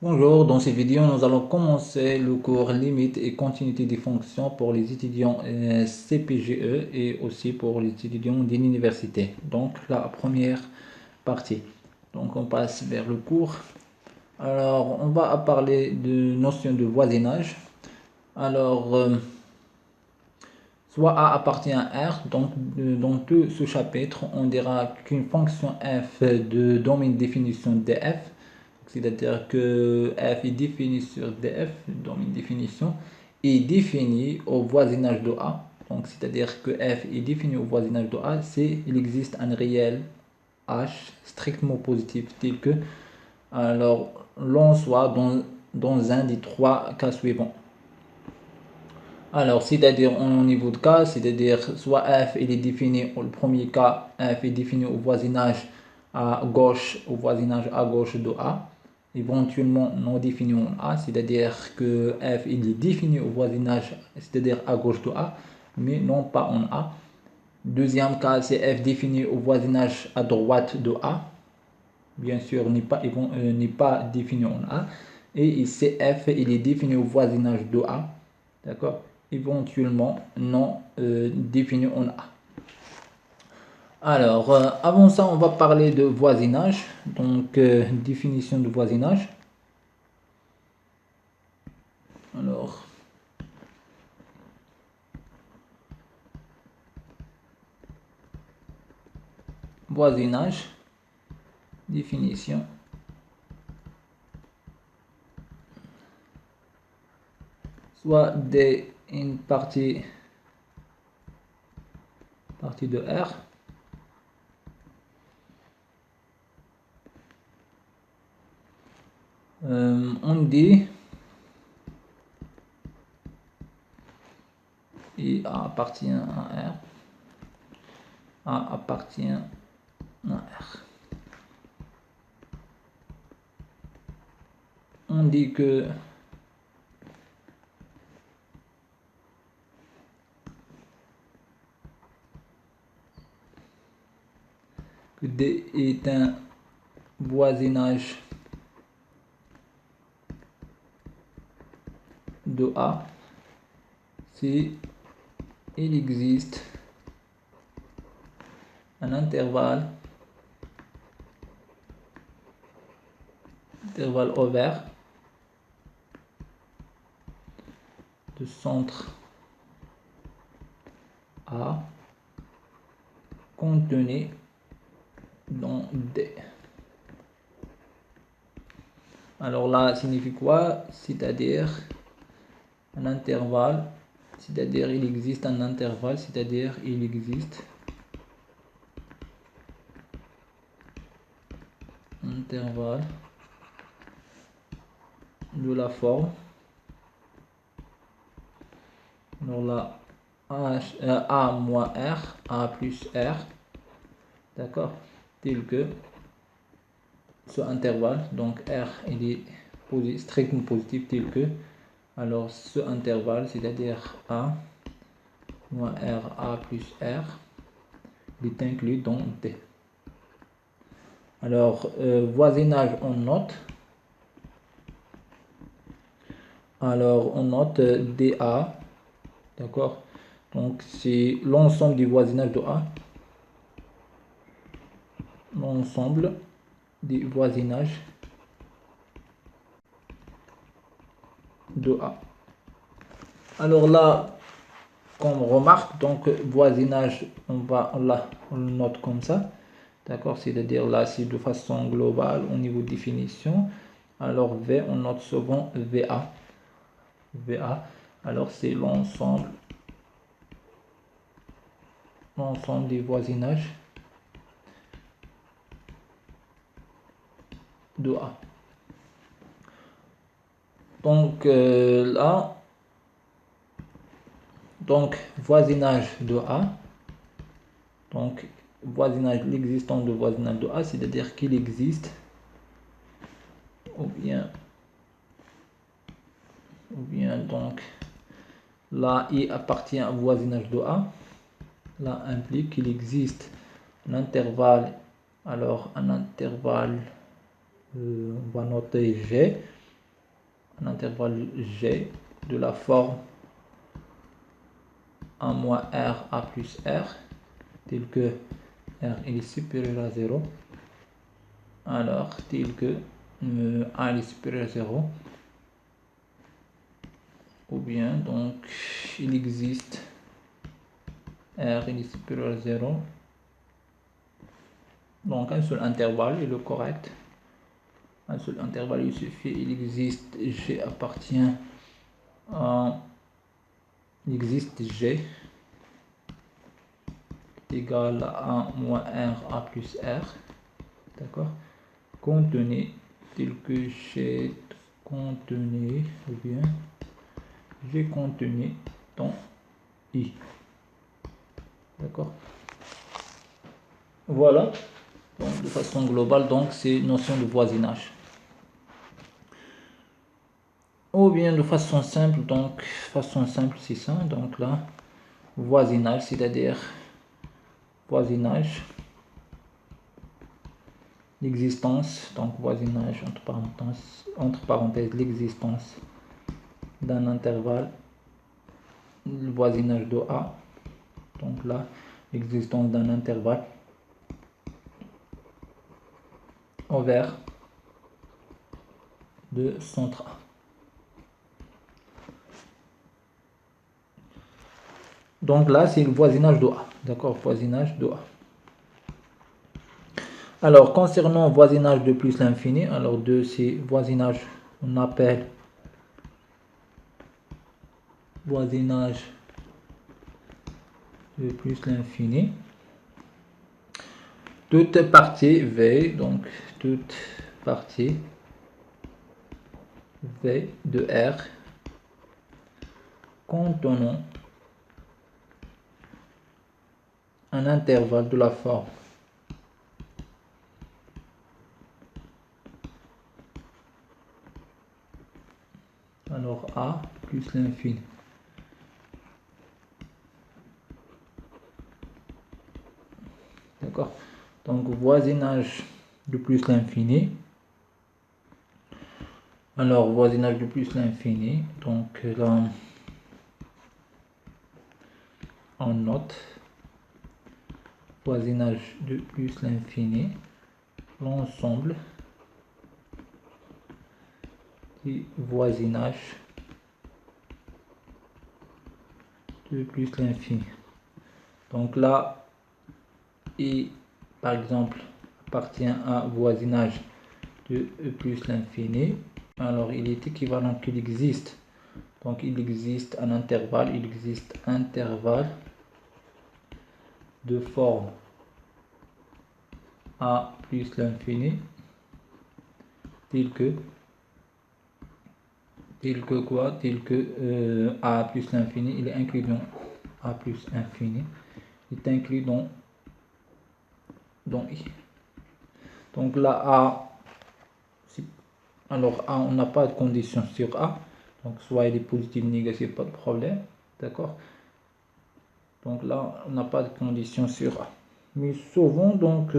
Bonjour, dans cette vidéo, nous allons commencer le cours limite et continuité des fonctions pour les étudiants CPGE et aussi pour les étudiants d'une université. Donc, la première partie. Donc, on passe vers le cours. Alors, on va parler de notion de voisinage. Alors, soit A appartient à R, donc dans tout ce chapitre, on dira qu'une fonction f de domaine définition df, c'est-à-dire que f est défini sur df, domaine définition, est défini au voisinage de A. Donc, c'est-à-dire que f est défini au voisinage de A, il existe un réel h strictement positif tel que, alors, l'on soit dans un des trois cas suivants. Alors, c'est-à-dire au niveau de cas, c'est-à-dire soit f il est défini, le premier cas, f est défini au voisinage à gauche de A, éventuellement non défini en A, c'est-à-dire que f il est défini au voisinage, c'est-à-dire à gauche de A, mais non pas en A. Deuxième cas, c'est f défini au voisinage à droite de A, bien sûr n'est pas défini en A, et ici f il est défini au voisinage de A, d'accord, éventuellement non défini en A. Alors, avant ça, on va parler de voisinage, donc définition de voisinage. Alors, voisinage, définition. Soit une partie de R. On dit il appartient à R. A appartient à R. On dit que D est un voisinage de A si il existe un intervalle ouvert de centre A contenu dans D. Alors là, signifie quoi? C'est-à-dire un intervalle, c'est-à-dire il existe un intervalle, c'est-à-dire il existe un intervalle de la forme. Alors là, A moins R, A plus R, d'accord, tel que ce intervalle, donc R il est strictement positif tel que, alors ce intervalle, c'est-à-dire A moins R, A plus R, il est inclus dans D. Alors, voisinage on note. Alors, on note DA, d'accord? Donc, c'est l'ensemble du voisinage de A. L'ensemble du voisinage de A. Alors là, comme remarque, donc voisinage, on le note comme ça, d'accord? C'est-à-dire là, c'est de façon globale au niveau de définition. Alors V, on note souvent VA. VA, alors c'est l'ensemble des voisinages de A. Donc là, donc voisinage de A, donc voisinage, l'existence de voisinage de A, c'est-à-dire qu'il existe, ou bien donc là il appartient au voisinage de A, là implique qu'il existe un intervalle, alors un intervalle, on va noter G, un intervalle G de la forme A moins R, A plus R, tel que R il est supérieur à 0, alors tel que A il est supérieur à 0, ou bien donc il existe R il est supérieur à 0, donc un seul intervalle est le correct, un seul intervalle il suffit, il existe G appartient à, il existe G égal à moins R, A plus R, d'accord, contenu tel que G contenu, ou bien G contenu dans I, d'accord. Voilà, donc de façon globale, donc c'est notion de voisinage. Ou bien de façon simple, donc façon simple c'est ça, donc là, voisinage, c'est-à-dire voisinage, l'existence, donc voisinage entre parenthèses l'existence d'un intervalle, le voisinage de A, donc là, l'existence d'un intervalle ouvert de centre A. Donc là, c'est le voisinage de A, d'accord, voisinage de A. Alors, concernant voisinage de plus l'infini, alors 2, c'est voisinage, on appelle voisinage de plus l'infini. Toute partie V, donc toute partie V de R contenant un intervalle de la forme alors A plus l'infini. D'accord. Donc voisinage de plus l'infini. Alors voisinage de plus l'infini. Donc là on note voisinage de plus l'infini. L'ensemble du voisinage de plus l'infini. Donc là, I par exemple appartient à voisinage de plus l'infini. Alors il est équivalent qu'il existe. Donc il existe un intervalle, de forme A plus l'infini, tel que quoi, tel que A plus l'infini, il est inclus dans A plus infini, il est inclus dans I. Donc là A, alors A, on n'a pas de condition sur A, donc soit il est positif, négatif, pas de problème, d'accord. Donc là, on n'a pas de condition sur A. Mais souvent, donc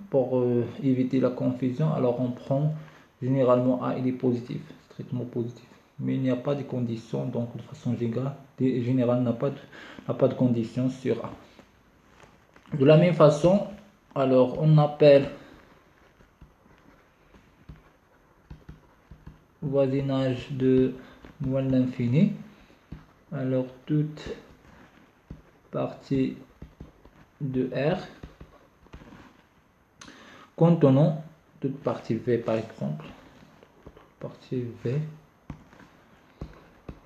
pour éviter la confusion, alors on prend généralement A, il est positif, strictement positif. Mais il n'y a pas de condition, donc de façon générale, n'a pas de condition sur A. De la même façon, alors on appelle voisinage de moins l'infini. Alors toute partie de R contenant toute partie V par exemple, partie V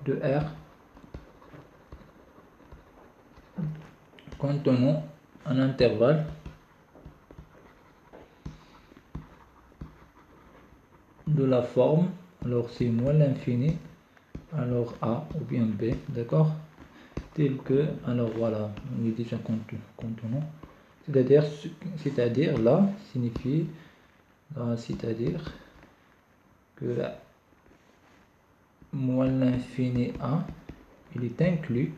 de R contenant un intervalle de la forme, alors c'est moins l'infini, alors A ou bien B, d'accord, tel que, alors voilà, on est déjà contenant, c'est-à-dire là signifie là, c'est-à-dire que moins l'infini A, il est inclus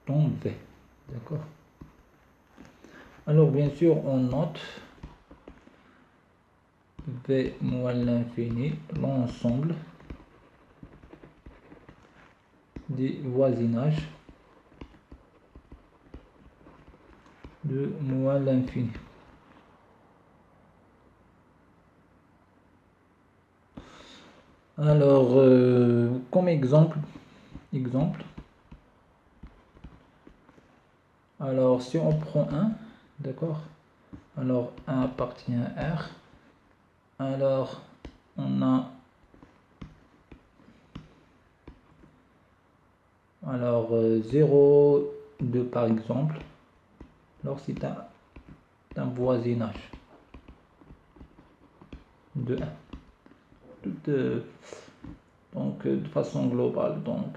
dans V, d'accord. Alors bien sûr on note V moins l'infini, l'ensemble des voisinages de moins l'infini. Alors, comme exemple, alors si on prend 1, d'accord, alors 1 appartient à R, alors on a alors 0, 2 par exemple, alors c'est un voisinage de 1. Donc de façon globale, donc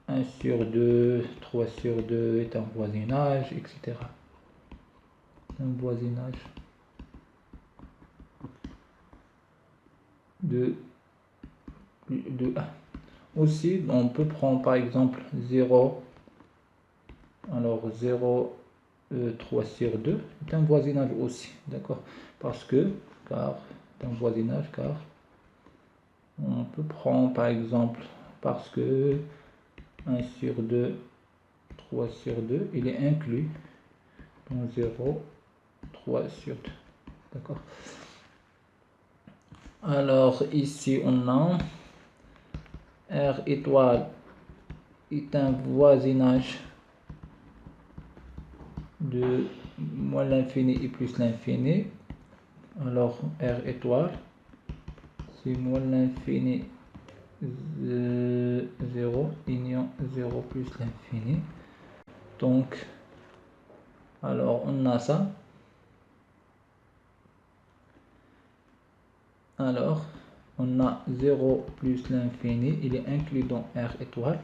1 sur 2, 3 sur 2 est un voisinage, etc. Un voisinage de 1. Aussi, on peut prendre par exemple 0, alors 0, 3 sur 2 est un voisinage aussi, d'accord, car c'est un voisinage, car on peut prendre par exemple, parce que 1 sur 2, 3 sur 2, il est inclus dans 0, 3 sur 2, d'accord. Alors ici on a R étoile est un voisinage de moins l'infini et plus l'infini. Alors R étoile, c'est moins l'infini 0 union 0 plus l'infini. Donc, alors on a ça. Alors, on a 0 plus l'infini, il est inclus dans R étoile.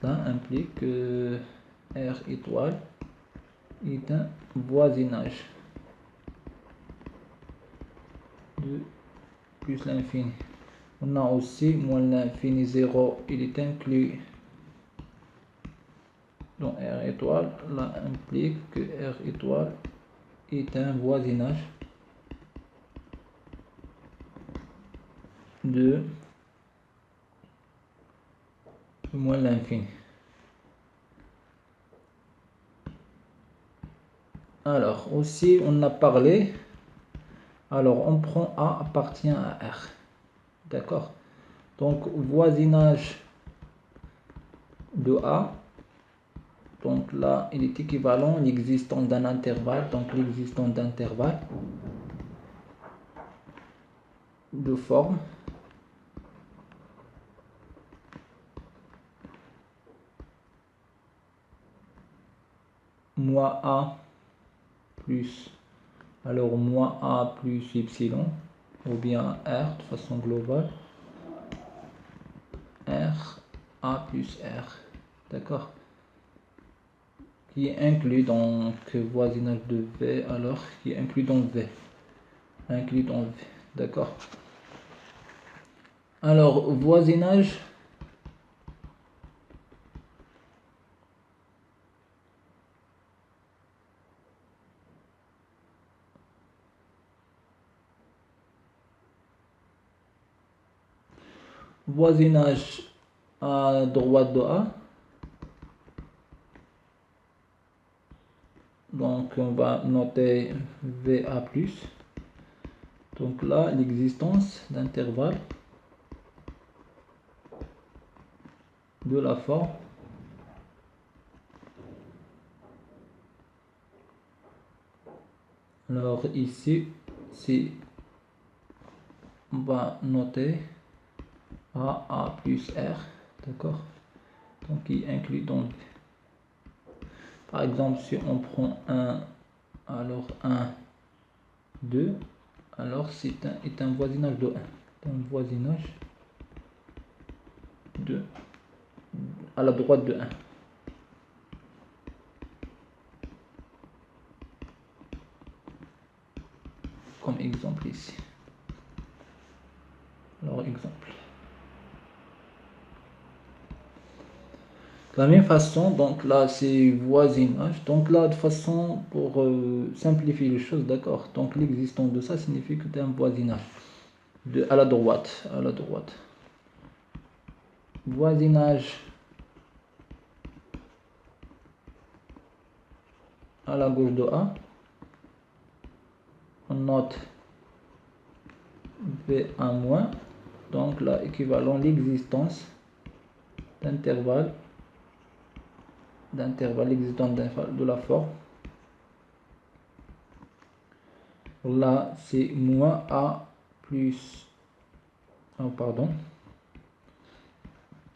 Ça implique que R étoile est un voisinage de plus l'infini. On a aussi moins l'infini 0, il est inclus dans R étoile. Là implique que R étoile est un voisinage de moins l'infini. Alors aussi on a parlé, alors on prend A appartient à R, d'accord, donc voisinage de A, donc là il est équivalent à l'existence d'un intervalle, donc l'existence d'intervalle de forme moins A plus, alors moins A plus epsilon, ou bien R de façon globale, R, A plus R, d'accord, qui est inclus dans voisinage de V, alors qui est inclus dans V, d'accord. Alors voisinage à droite de A, donc on va noter VA plus, donc là l'existence d'intervalle de la forme alors ici si on va noter A plus R, d'accord, donc il inclut donc par exemple si on prend 1, alors 1 2, alors est un voisinage de 1, un voisinage de à la droite de 1, comme exemple ici. Alors exemple, la même façon, donc là c'est voisinage. Donc là, de façon pour simplifier les choses, d'accord. Donc l'existence de ça signifie que tu as un voisinage à la droite, voisinage à la gauche de A. On note V1 moins. Donc là, équivalent l'existence d'intervalle l'existence de la forme. Là, c'est moins A plus... Oh, pardon.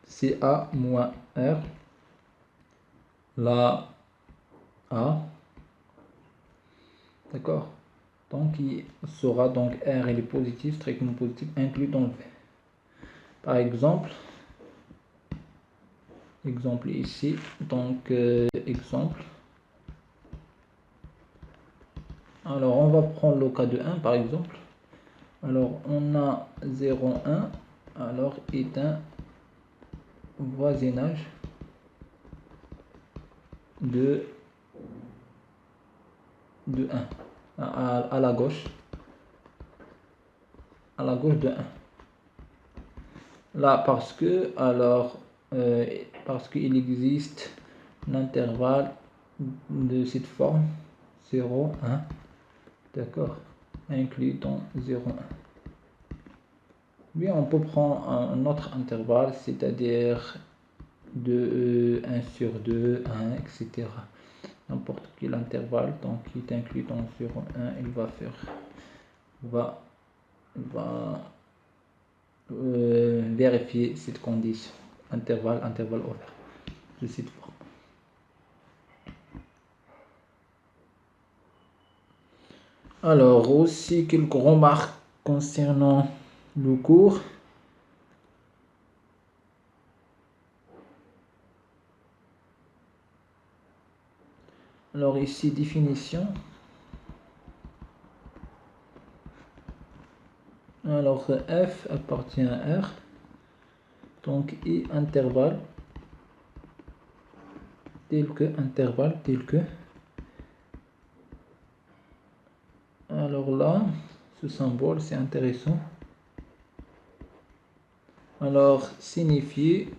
C'est A moins R. Là, A. D'accord. Donc, il sera donc R, il est positif, strictement positif, inclus dans le V. Par exemple ici, donc exemple. Alors, on va prendre le cas de 1 par exemple. Alors, on a 0, 1, alors est un voisinage de 1 à la gauche. À la gauche de 1. Là, parce que, alors, parce qu'il existe un intervalle de cette forme 0, 1, d'accord, inclus dans 0, 1. Bien, on peut prendre un autre intervalle, c'est-à-dire de 1 sur 2, 1, etc. N'importe quel intervalle, donc qui est inclus dans 0, 1, il va faire, vérifier cette condition, intervalle ouvert de cette forme. Alors, aussi quelques remarques concernant le cours. Alors ici, définition. Alors F appartient à R. Donc I intervalle tel que alors là, ce symbole c'est intéressant. Alors signifier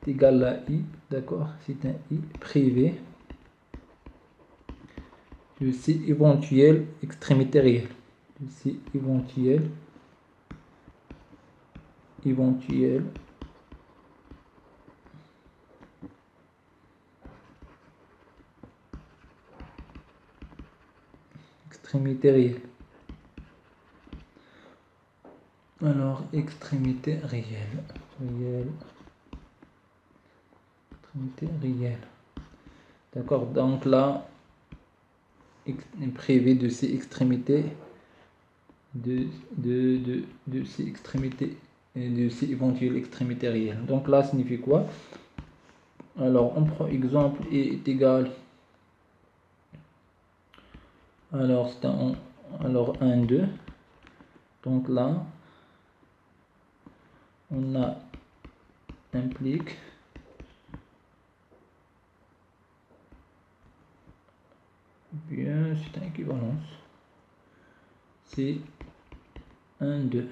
est égal à I, d'accord, c'est un I privé de C éventuel extrémité réelle. De C éventuel extrémité réelle. Alors, extrémité réelle. Extrémité réelle. D'accord, donc là, privé de ces extrémités, de ces extrémités, et de ces éventuelles extrémités réelles. Donc là, signifie quoi? Alors, on prend exemple et est égal. Alors, c'est alors 1, 2. Donc là, on a implique bien, c'est une équivalence. C'est 1, 2.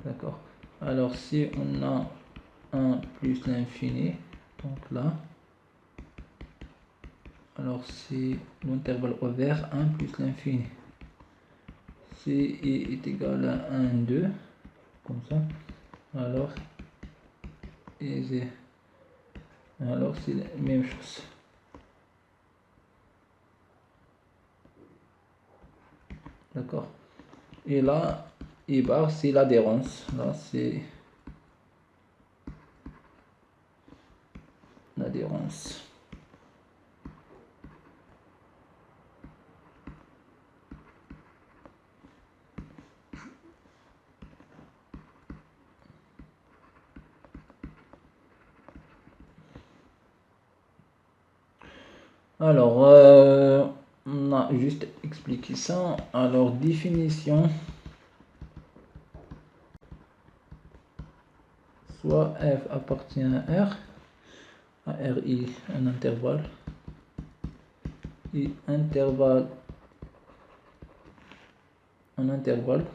D'accord. Alors, si on a 1 plus l'infini, donc là, alors c'est l'intervalle ouvert 1 plus l'infini. Si I est égal à 1, 2, comme ça, alors c'est la même chose. D'accord. Et là, I bar, c'est l'adhérence. Là, c'est l'adhérence. Alors, on a juste expliqué ça. Alors, définition soit f appartient à R, à RI un intervalle, et un intervalle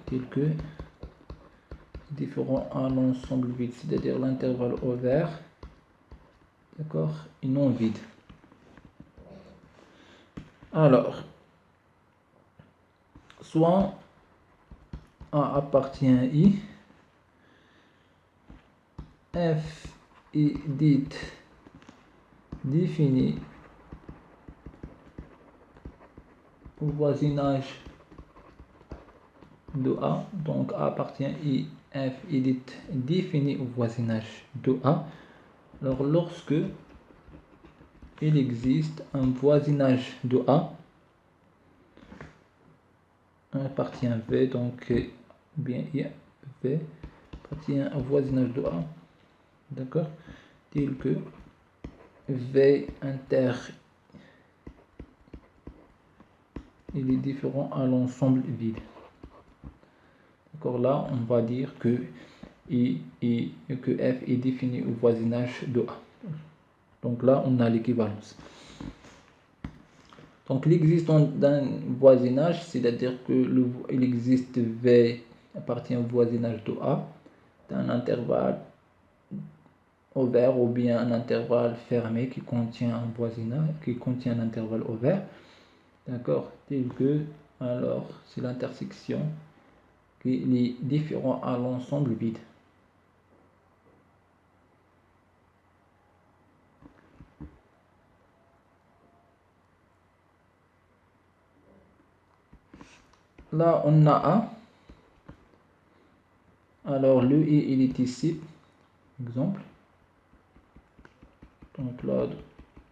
tel que différent à l'ensemble vide, c'est-à-dire l'intervalle ouvert, d'accord, et non vide. Alors, soit A appartient à I, F est définie au voisinage de A, donc A appartient à I, F est définie au voisinage de A. Alors lorsque il existe un voisinage de A appartient à V, donc bien I, V appartient au voisinage de A, d'accord, tel que V inter il est différent à l'ensemble vide. D'accord, là on va dire que que F est défini au voisinage de A. Donc là on a l'équivalence. Donc l'existence d'un voisinage, c'est-à-dire que il existe V appartient au voisinage de A d'un intervalle ouvert ou bien un intervalle fermé qui contient un voisinage, qui contient un intervalle ouvert, d'accord, tel que, alors c'est l'intersection qui est différent à l'ensemble vide. Là on a A, alors le I il est ici, exemple, donc là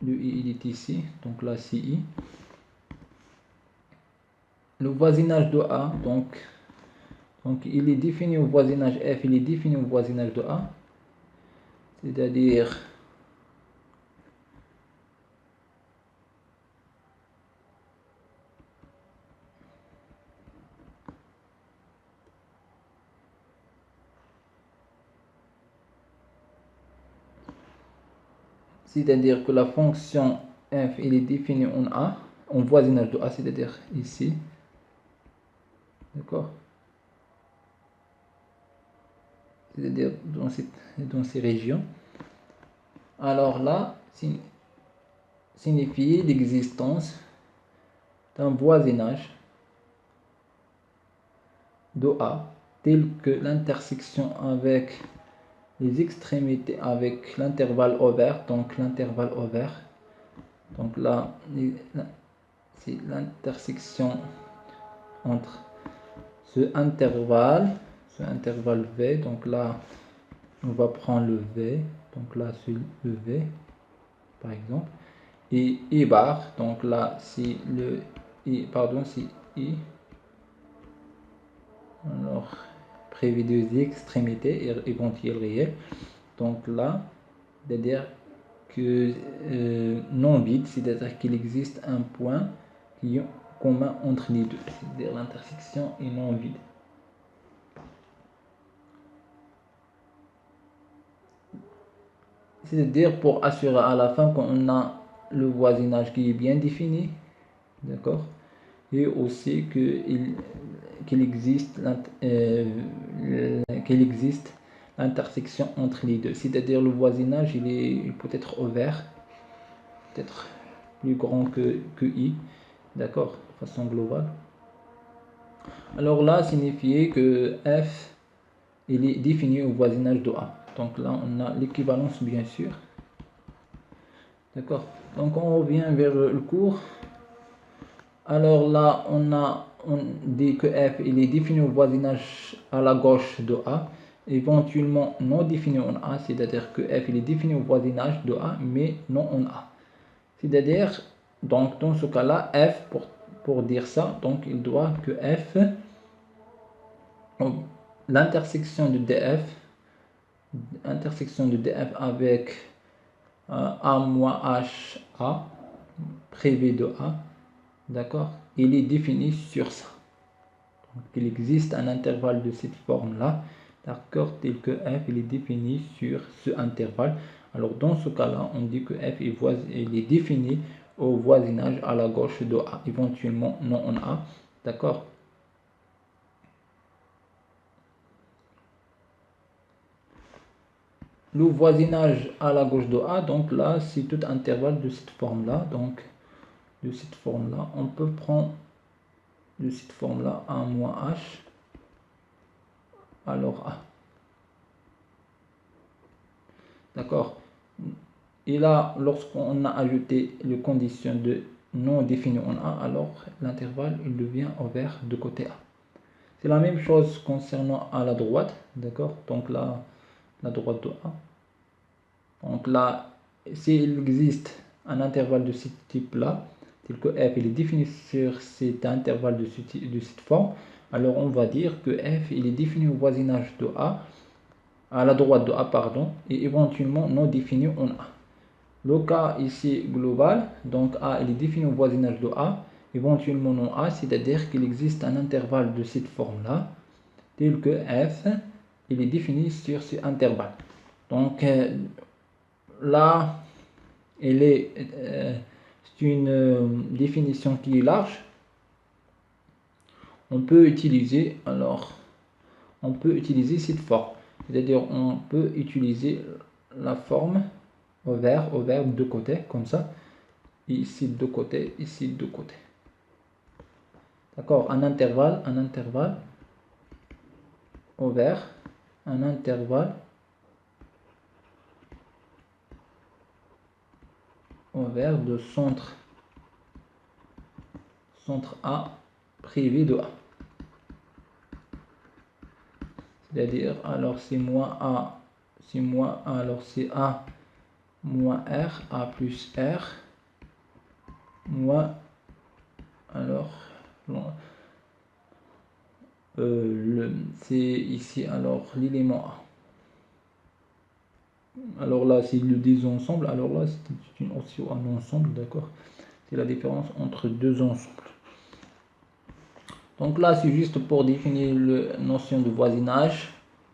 le I il est ici, donc là c'est I. Le voisinage de A, donc il est défini au voisinage F, il est défini au voisinage de A, c'est-à-dire que la fonction f il est définie en A, en voisinage de A, c'est-à-dire ici, d'accord, c'est-à-dire dans ces régions. Alors là, signifie l'existence d'un voisinage de A tel que l'intersection avec les extrémités, avec l'intervalle ouvert, donc l'intervalle ouvert, donc là c'est l'intersection entre ce intervalle V, donc là on va prendre le V, donc là c'est le V par exemple, et I bar, donc là c'est le I, pardon, c'est I, alors prévu deux extrémités éventuelles réelles, donc là c'est-à-dire que non vide, c'est-à-dire qu'il existe un point qui est commun entre les deux, c'est-à-dire l'intersection est non vide. C'est-à-dire pour assurer à la fin qu'on a le voisinage qui est bien défini, d'accord, et aussi qu'il existe l'intersection entre les deux, c'est-à-dire le voisinage il peut être ouvert, peut-être plus grand que I, d'accord, de façon globale. Alors là, signifier que F il est défini au voisinage de A. Donc là, on a l'équivalence bien sûr. D'accord. Donc on revient vers le cours. Alors là, on dit que F il est défini au voisinage à la gauche de A, éventuellement non défini en A, c'est-à-dire que F il est défini au voisinage de A, mais non en A. C'est-à-dire, donc dans ce cas-là, F, pour dire ça, donc il doit que F, l'intersection de DF avec A-HA privé de A, d'accord, il est défini sur ça. Donc il existe un intervalle de cette forme là d'accord, tel que f il est défini sur ce intervalle. Alors dans ce cas-là, on dit que f il est défini au voisinage à la gauche de A, éventuellement non en A, d'accord. Le voisinage à la gauche de A, donc là, c'est tout intervalle de cette forme-là. Donc, de cette forme-là, on peut prendre de cette forme-là A moins H, alors A. D'accord. Et là, lorsqu'on a ajouté les conditions de non définies en A, alors l'intervalle, il devient ouvert de côté A. C'est la même chose concernant à la droite, d'accord. Donc là, la droite de A. Donc là, s'il existe un intervalle de ce type-là, tel que f il est défini sur cet intervalle de cette forme, alors on va dire que f il est défini au voisinage de A, à la droite de A, pardon, et éventuellement non défini en A. Le cas ici global, donc A il est défini au voisinage de A, éventuellement non A, c'est-à-dire qu'il existe un intervalle de cette forme-là, tel que f il est défini sur ce intervalle. Donc là, c'est une définition qui est large. On peut utiliser cette forme, c'est-à-dire on peut utiliser la forme ouvert de deux côtés comme ça, ici de deux côtés, ici de deux côtés. D'accord, un intervalle ouvert, un intervalle ouvert de centre A privé de A. C'est-à-dire, alors c'est moins A, alors c'est A moins R, A plus R, moins, alors, c'est ici, alors l'élément A. Alors là, c'est le des ensembles, alors là, c'est aussi un ensemble, d'accord. C'est la différence entre deux ensembles. Donc là, c'est juste pour définir la notion de voisinage.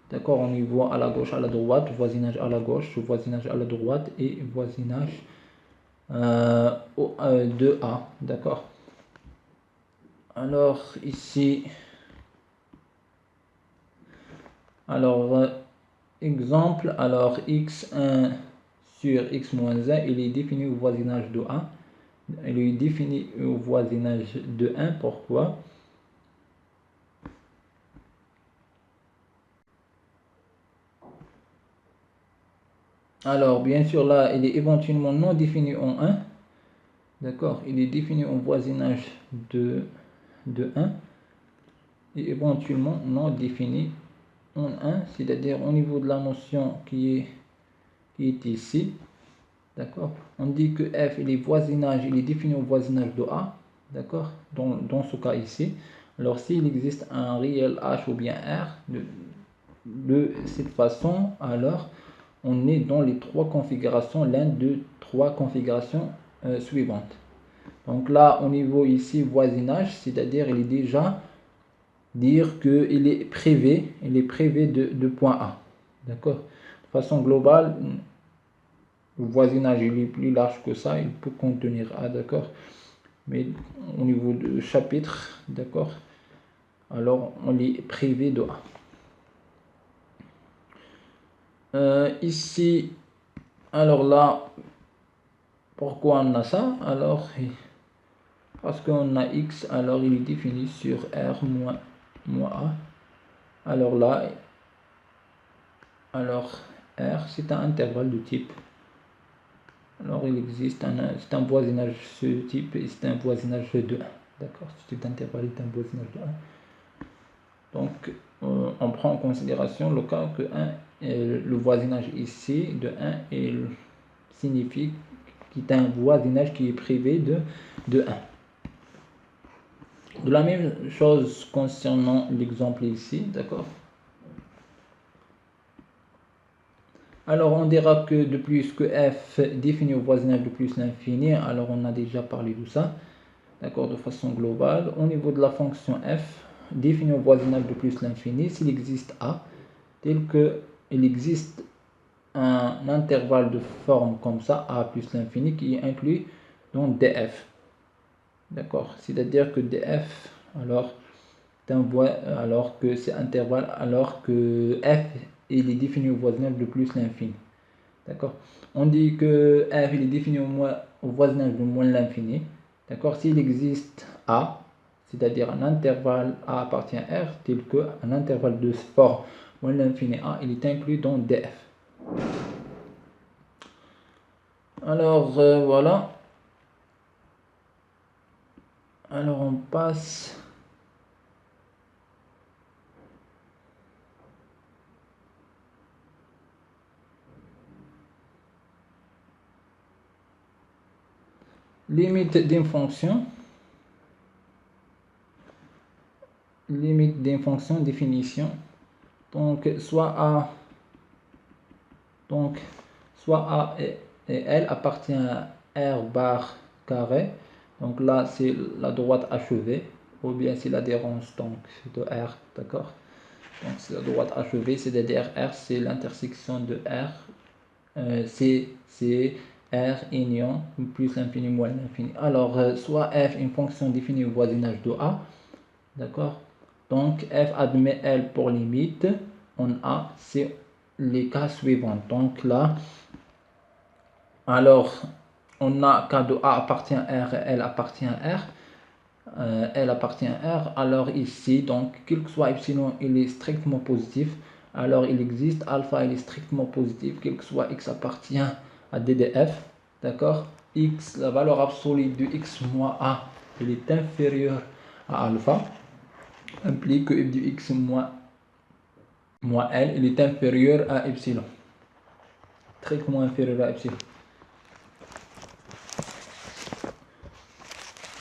D'accord, on y voit à la gauche, à la droite, voisinage à la gauche, voisinage à la droite et voisinage de A. D'accord. Alors ici, alors exemple, alors x1 sur x moins 1, il est défini au voisinage de A. Il est défini au voisinage de 1. Pourquoi? Alors, bien sûr, là, il est éventuellement non défini en 1. D'accord, il est défini en voisinage de 1 et éventuellement non défini en 1, c'est-à-dire au niveau de la notion qui est ici. D'accord, on dit que f il est défini au voisinage de A. D'accord, dans ce cas ici. Alors, s'il existe un réel h ou bien r de cette façon, alors on est dans les trois configurations, l'un de trois configurations suivantes. Donc là, au niveau ici voisinage, c'est-à-dire il est déjà dire qu'il est privé, de point A. D'accord. De façon globale, le voisinage il est plus large que ça, il peut contenir A, d'accord. Mais au niveau de chapitre, d'accord, alors on est privé de A. Ici, alors là, pourquoi on a ça? Alors, parce qu'on a x, alors il est défini sur R moins A. Alors là, alors R, c'est un intervalle de type. Alors il existe c'est un voisinage ce type et c'est un voisinage de 1. D'accord, cet intervalle est un voisinage de 1. Donc, on prend en considération le cas que 1, le voisinage ici de 1 signifie qu'il est un voisinage qui est privé de 1. De la même chose concernant l'exemple ici, d'accord. Alors on dira que de plus que f définit au voisinage de plus l'infini, alors on a déjà parlé de ça, d'accord, de façon globale. Au niveau de la fonction f définit au voisinage de plus l'infini, s'il existe a, tel que il existe un intervalle de forme comme ça, a plus l'infini, qui est inclus dans df. D'accord, c'est-à-dire que df, alors que c'est intervalle, alors que f il est défini au voisinage de plus l'infini. D'accord, on dit que f il est défini au voisinage de moins l'infini. D'accord, s'il existe a, c'est-à-dire un intervalle a appartient à R, tel que un intervalle de forme moins l'infini a, il est inclus dans df. Alors voilà. Alors on passe. Limite d'une fonction. Limite d'une fonction, définition. Donc soit A et L appartient à R bar carré. Donc là c'est la droite achevée, ou bien c'est l'adhérence donc de R, d'accord. Donc c'est la droite achevée, c'est-à-dire R c'est l'intersection de R, c'est R union plus l'infini moins l'infini. Alors soit f une fonction définie au voisinage de A, d'accord. Donc f admet L pour limite en A, c'est les cas suivants. Donc là, alors on a cas de A appartient à R et L appartient à R. L appartient à R, alors ici, donc quel que soit epsilon, il est strictement positif, alors il existe alpha, il est strictement positif, quel que soit x appartient à ddf, d'accord. X, la valeur absolue de x moins a, il est inférieur à alpha, implique que f de x moins L, il est inférieur à epsilon, strictement inférieur à epsilon.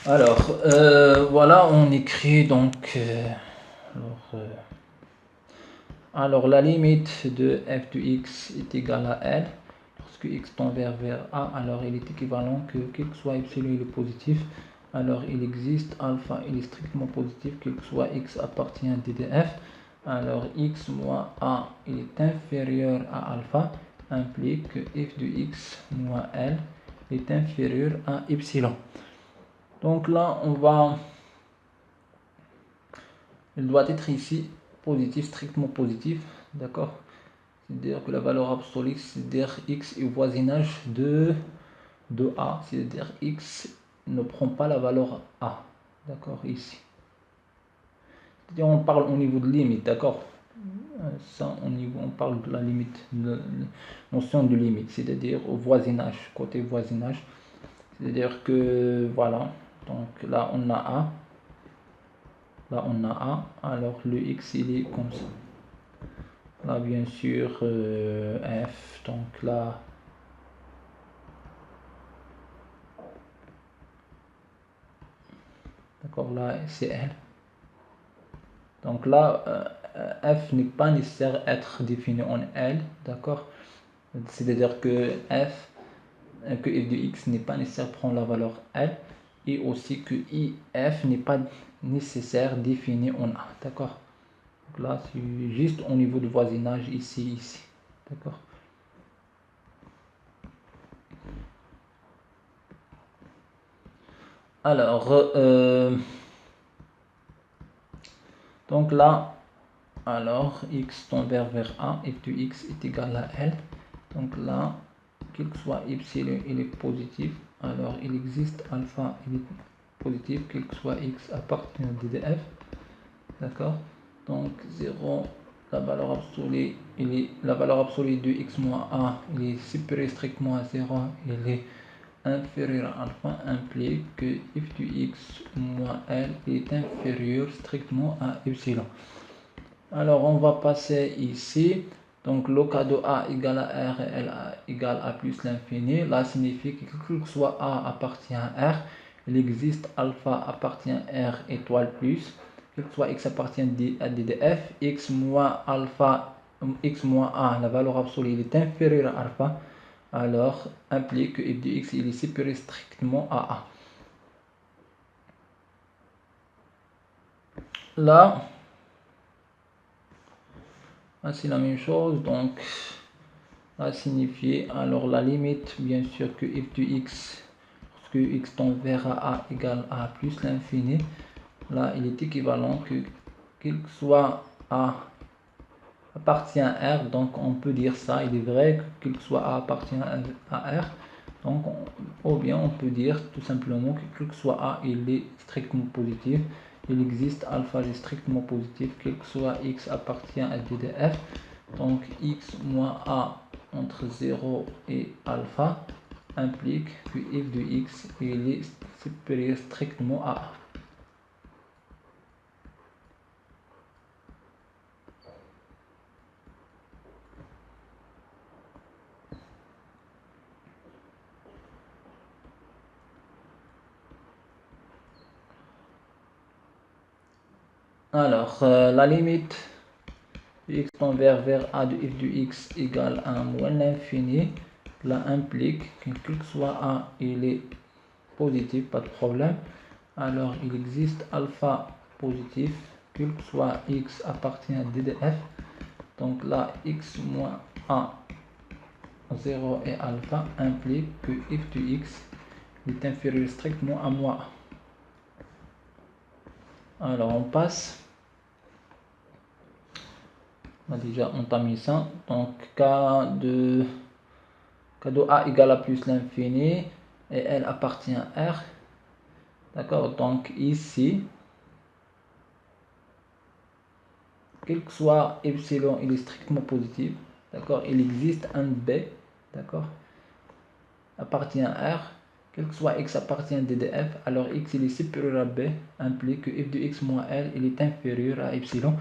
Alors, voilà, on écrit donc, alors la limite de f de x est égale à L, lorsque x tend vers A, alors il est équivalent que quel que soit epsilon il est positif, alors il existe alpha, il est strictement positif, quel que soit x appartient à ddf, alors x moins A il est inférieur à alpha, implique que f de x moins L est inférieur à epsilon. Donc là il doit être ici positif, strictement positif, d'accord. C'est-à-dire que la valeur absolue, c'est-à-dire x est au voisinage de A, c'est-à-dire x ne prend pas la valeur A, d'accord, ici. C'est-à-dire on parle au niveau de limite, d'accord. Ça, on parle de la limite, de la notion de limite, c'est-à-dire au voisinage, côté voisinage. C'est-à-dire que, voilà, donc là on a A, alors le x il est comme ça. Là bien sûr f, donc là d'accord, là c'est L. Donc là f n'est pas nécessaire être défini en L, d'accord. C'est-à-dire que f de x n'est pas nécessaire prendre la valeur L, et aussi que if n'est pas nécessaire défini en A, d'accord. Là c'est juste au niveau de voisinage ici, d'accord. Alors donc là, alors x tend vers A, f de x est égal à L. Donc là, quel que soit epsilon, il est positif, alors il existe alpha, il est positif, quel que soit x appartient à ddf, d'accord. Donc 0, la valeur absolue, la valeur absolue de x moins a, il est supérieur strictement à 0, il est inférieur à alpha, implique que f de x moins L est inférieur strictement à epsilon. Alors on va passer ici, donc le cas de A égale à R et L égale à plus l'infini, là signifie que quel que soit A appartient à R, il existe alpha appartient à R étoile plus, quel que soit x appartient à ddf, x moins alpha, x moins A, la valeur absolue il est inférieur à alpha, alors implique que f de x il est supérieur strictement à A. Là, c'est la même chose. Donc là signifier alors la limite bien sûr que f de x, lorsque x tend vers a égale a plus l'infini, là il est équivalent que quel que soit a appartient à R, donc on peut dire ça, il est vrai que quel que soit A appartient à R, donc ou bien on peut dire tout simplement que quel que soit A il est strictement positif, il existe alpha est strictement positif, quel que soit X appartient à DDF, donc X moins A entre 0 et alpha implique que f de X il est supérieur strictement à A. Alors, la limite de x tend vers a de f de x égale à moins l'infini, là implique que quel que soit a, il est positif, pas de problème. Alors, il existe alpha positif, quel que soit x appartient à DDF. Donc là, x moins a 0 et alpha implique que f de x est inférieur strictement à moins a. Alors, on passe. On a déjà entamé ça. Donc K de A égale à plus l'infini et L appartient à R. D'accord. Donc ici, quel que soit epsilon, il est strictement positif. D'accord. Il existe un B. D'accord. Appartient à R. Quel que soit x appartient à DDF, alors x il est supérieur à B, implique que f de x moins L il est inférieur à epsilon.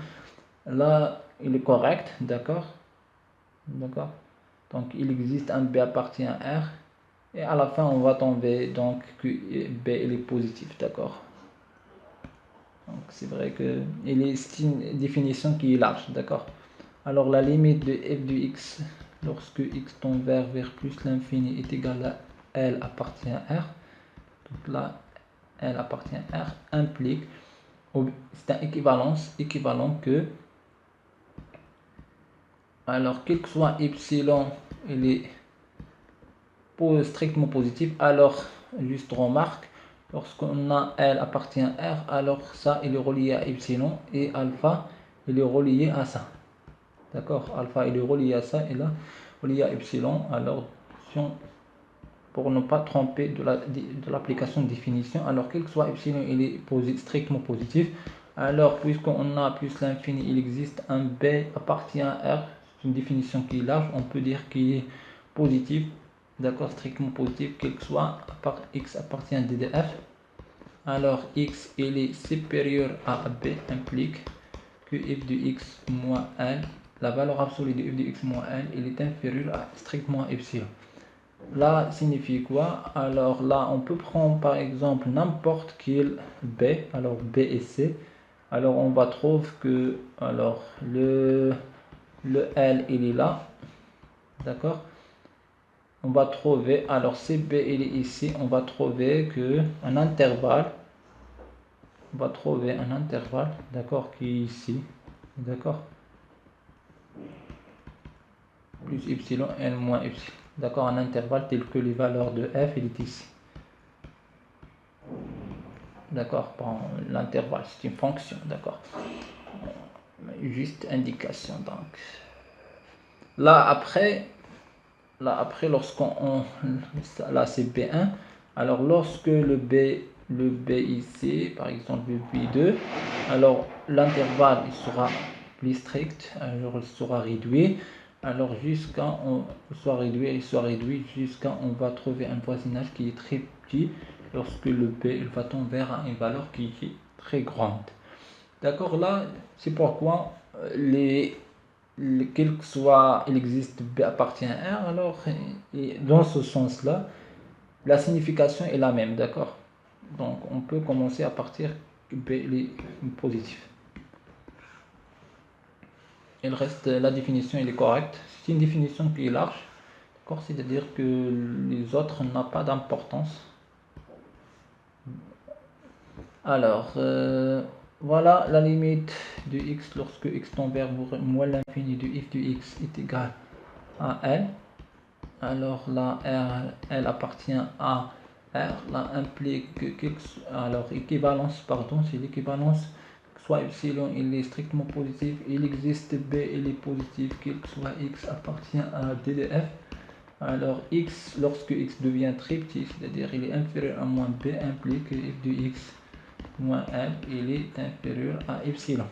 Là, il est correct, d'accord. D'accord. Donc il existe un B appartient à R et à la fin on va tomber donc que B il est positif, d'accord. Donc c'est vrai que c'est une définition qui est large, d'accord. Alors la limite de f de x lorsque x tend vers plus l'infini est égal à L appartient à R. Donc là L appartient à R implique, c'est un équivalent que alors quel que soit epsilon il est strictement positif, alors juste remarque, lorsqu'on a L appartient à R, alors ça il est relié à epsilon et alpha il est relié à ça, d'accord. Alpha il est relié à ça et là relié à epsilon. Alors pour ne pas tromper de l'application de définition, alors quel que soit epsilon il est strictement positif, alors puisqu'on a plus l'infini il existe un B appartient à R, c'est une définition qui est large, on peut dire qu'il est positif, d'accord, strictement positif, quel que soit x appartient à DDF. Alors x il est supérieur à B implique que f de x moins 1, la valeur absolue de f de x moins 1 il est inférieur à strictement epsilon. Là signifie quoi? Alors là on peut prendre par exemple n'importe quel B, alors B et C. Alors on va trouver que alors le L il est là, d'accord. On va trouver, alors CB il est ici, on va trouver que un intervalle, on va trouver un intervalle, d'accord, qui est ici, d'accord, plus epsilon L moins epsilon, d'accord, un intervalle tel que les valeurs de f il est ici, d'accord. Bon, l'intervalle c'est une fonction, d'accord, juste indication. Donc là après lorsqu'on là c'est B1, alors lorsque le B ici par exemple le B2, alors l'intervalle il sera plus strict, alors il sera réduit, alors jusqu'à on soit réduit jusqu'à on va trouver un voisinage qui est très petit lorsque le B il va tendre vers une valeur qui est très grande, d'accord. Là c'est pourquoi quel que soit il existe B appartient à R, alors et dans ce sens là la signification est la même, d'accord. Donc on peut commencer à partir que B est positif, il reste la définition elle est correcte, c'est une définition qui est large, d'accord, c'est à dire que les autres n'ont pas d'importance. Alors Voilà la limite de x lorsque x tend vers moins l'infini de f de x est égal à L. Alors là, R, elle appartient à R, là implique que alors équivalence, pardon, c'est l'équivalence, soit epsilon il est strictement positif, il existe B, il est positif, quel que soit x appartient à DDF. Alors x, lorsque x devient très petit, c'est-à-dire il est inférieur à moins B, implique que f de x moins L, il est inférieur à epsilon.